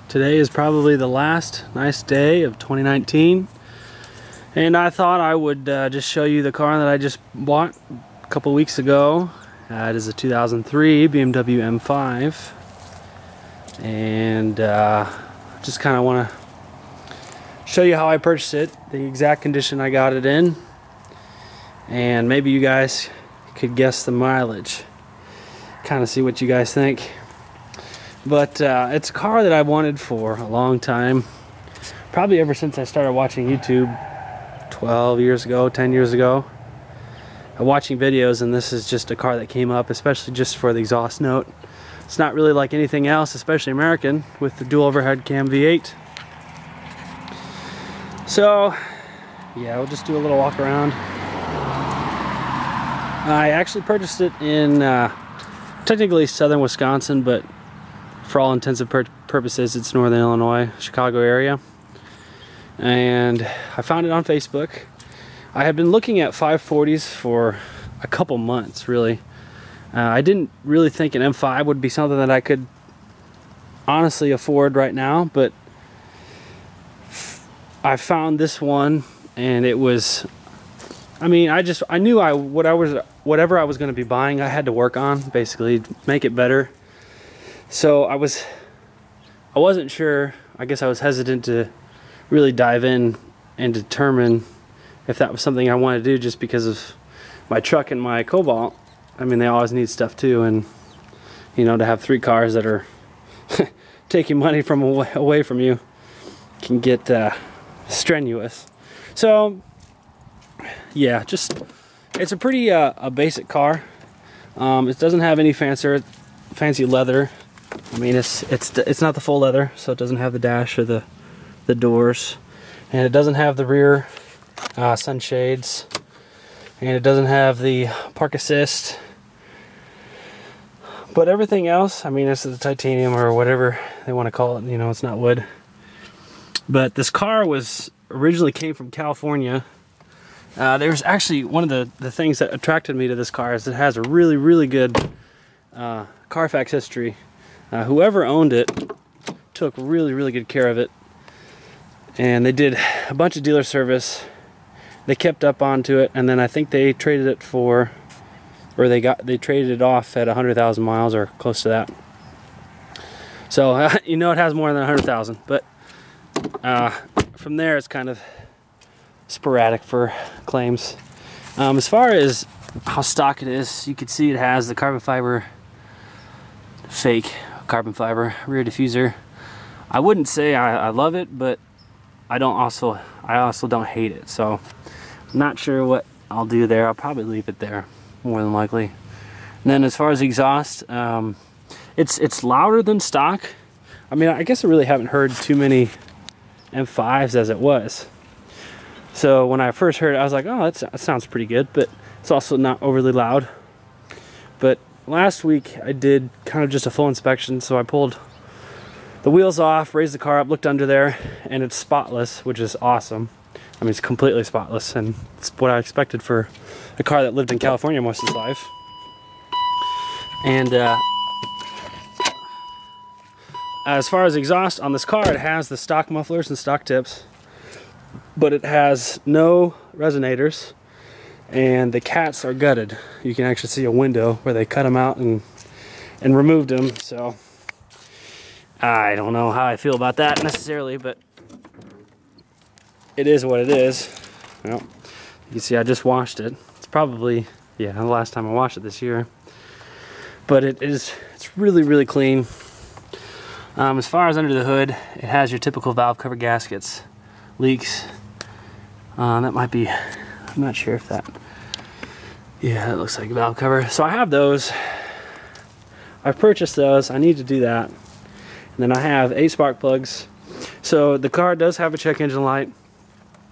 Today is probably the last nice day of 2019, and I thought I would just show you the car that I just bought a couple weeks ago. It is a 2003 BMW M5, and just kind of want to show you how I purchased it, the exact condition I got it in, and maybe you guys could guess the mileage, kind of see what you guys think. But it's a car that I've wanted for a long time, probably ever since I started watching YouTube 12 years ago, 10 years ago. I'm watching videos, and this is just a car that came up, especially just for the exhaust note. It's not really like anything else, especially American, with the dual overhead cam V8. So yeah, we'll just do a little walk around. I actually purchased it in technically southern Wisconsin, but for all intents and purposes it's northern Illinois, Chicago area. And I found it on Facebook. I had been looking at 540s for a couple months, really. I didn't really think an M5 would be something that I could honestly afford right now, but I found this one, and it was, I mean, I knew whatever I was going to be buying, I had to work on, basically make it better. So I wasn't sure. I guess I was hesitant to really dive in and determine if that was something I wanted to do, just because of my truck and my Cobalt. I mean, they always need stuff too, and you know, to have three cars that are taking money from away from you can get strenuous. So yeah, just it's a pretty a basic car. It doesn't have any fancy leather. I mean, it's not the full leather, so it doesn't have the dash or the doors, and it doesn't have the rear sunshades, and it doesn't have the park assist. But everything else, I mean, it's the titanium or whatever they want to call it. You know, it's not wood. But this car originally came from California. There's actually one of the things that attracted me to this car is it has a really good Carfax history. Whoever owned it took really good care of it, and they did a bunch of dealer service. They kept up onto it, and then I think they traded it for, or they traded it off at 100,000 miles or close to that. So you know, it has more than 100,000, but from there it's kind of sporadic for claims. As far as how stock it is, you can see it has the carbon fiber, fake carbon fiber rear diffuser. I wouldn't say I love it, but I also don't hate it. So I'm not sure what I'll do there. I'll probably leave it there, more than likely. And then as far as exhaust, it's louder than stock. I mean, I guess I really haven't heard too many M5s as it was. So when I first heard it, I was like, oh, that sounds pretty good, but it's also not overly loud. But last week I did kind of just a full inspection, so I pulled the wheels off, raised the car up, looked under there, and it's spotless, which is awesome. I mean, it's completely spotless, and it's what I expected for a car that lived in California most of its life. And as far as exhaust on this car, it has the stock mufflers and stock tips, but it has no resonators, and the cats are gutted. You can actually see a window where they cut them out and removed them. So I don't know how I feel about that necessarily, but it is what it is. Well, you can see I just washed it. It's probably, yeah, the last time I washed it this year. But it's really clean. As far as under the hood, it has your typical valve cover gaskets, leaks. That might be, I'm not sure if that, yeah, that looks like a valve cover. So I have those. I've purchased those. I need to do that. And then I have 8 spark plugs. So the car does have a check engine light.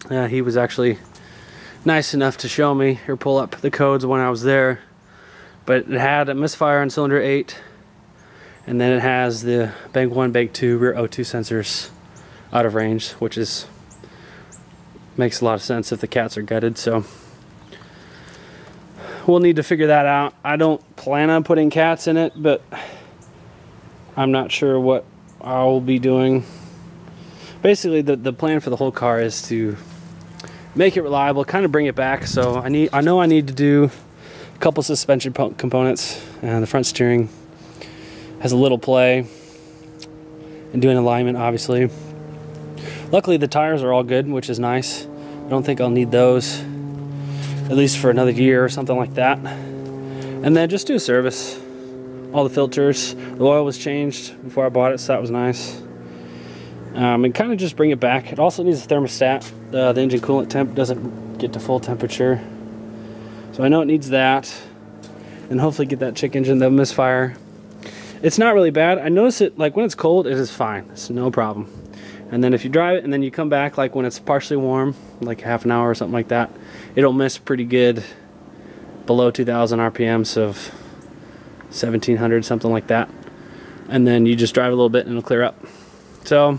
He was actually nice enough to show me or pull up the codes when I was there. But it had a misfire on cylinder 8. And then it has the bank 1, bank 2 rear O2 sensors out of range, which makes a lot of sense if the cats are gutted. So we'll need to figure that out. I don't plan on putting cats in it, but I'm not sure I'll be doing, basically the plan for the whole car is to make it reliable, kind of bring it back. So I know I need to do a couple suspension components, and the front steering has a little play, and doing alignment obviously. Luckily the tires are all good, which is nice. I don't think I'll need those, at least for another year or something like that. And then just do a service. All the filters, the oil was changed before I bought it, so that was nice. And kind of just bring it back. It also needs a thermostat. The engine coolant temp doesn't get to full temperature, so I know it needs that. And hopefully get that check engine, the misfire. It's not really bad. I notice it, like when it's cold, it is fine. It's no problem. And then if you drive it and then you come back, like when it's partially warm, like half an hour or something like that, it'll miss pretty good below 2,000 RPMs of 1,700, something like that. And then you just drive a little bit and it'll clear up. So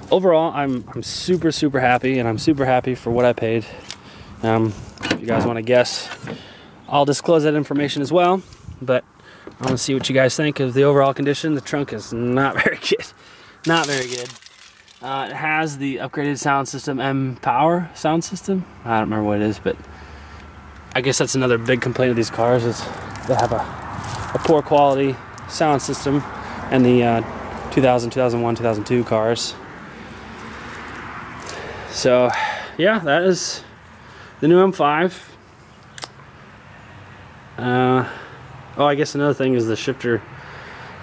overall, I'm super happy, and I'm super happy for what I paid. If you guys want to guess, I'll disclose that information as well. But I want to see what you guys think of the overall condition. The trunk is not very good. Not very good. It has the upgraded sound system, M Power sound system. I don't remember what it is, but I guess that's another big complaint of these cars, is they have a poor quality sound system. And the 2000, 2001, 2002 cars. So yeah, that is the new M5. Oh, I guess another thing is the shifter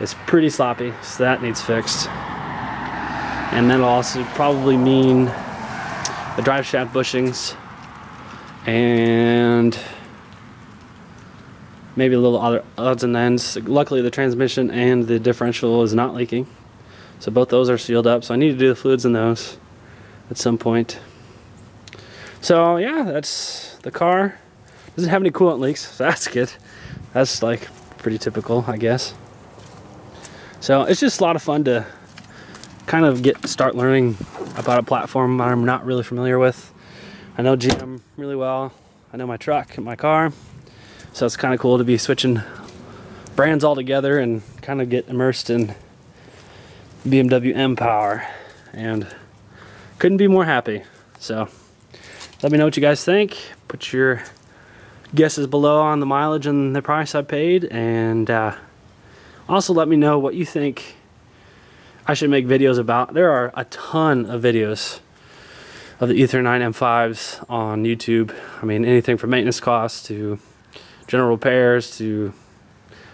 is pretty sloppy, so that needs fixed. And that'll also probably mean the drive shaft bushings and maybe a little other odds and ends. Luckily the transmission and the differential is not leaking, so both those are sealed up, so I need to do the fluids in those at some point. So yeah, that's the car. Doesn't have any coolant leaks, so that's good. That's like pretty typical, I guess. So it's just a lot of fun to kind of start learning about a platform I'm not really familiar with. I know GM really well. I know my truck and my car. So it's kind of cool to be switching brands all together and kind of get immersed in BMW M Power. And couldn't be more happy. So let me know what you guys think. Put your guesses below on the mileage and the price I paid. And also let me know what you think I should make videos about. There are a ton of videos of the E39 M5s on YouTube. I mean, anything from maintenance costs to general repairs to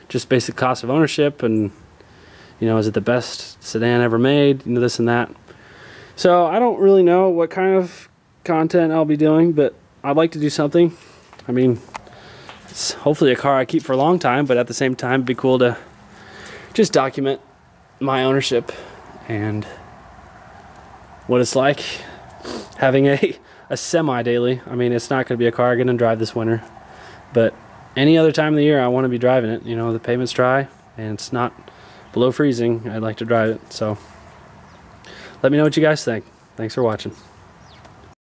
just basic cost of ownership, and you know, is it the best sedan ever made, you know, this and that. So I don't really know what kind of content I'll be doing, but I'd like to do something. I mean, it's hopefully a car I keep for a long time, but at the same time it'd be cool to just document my ownership and what it's like having a semi daily. I mean, it's not going to be a car I'm going to drive this winter, but any other time of the year I want to be driving it. You know, the pavement's dry and it's not below freezing. I'd like to drive it. So let me know what you guys think. Thanks for watching.